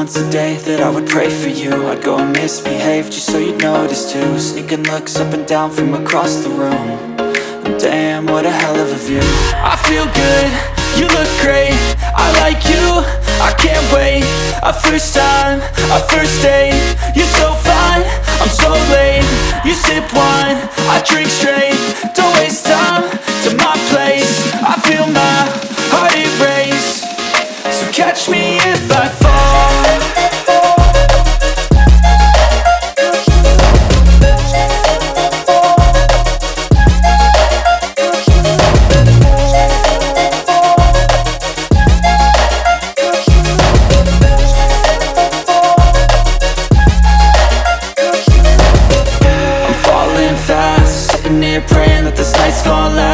once a day that I would pray for you. I'd go and misbehave just so you'd notice too. Sneaking looks up and down from across the room. And damn, what a hell of a view. I feel good, you look great, I like you, I can't wait. A first time, a first date. You're so fine, I'm so late. You sip wine, I drink straight. Don't waste time to my place. I feel my heart erase. So catch me if I fall. I'm falling fast, sitting here praying that this night's gonna last.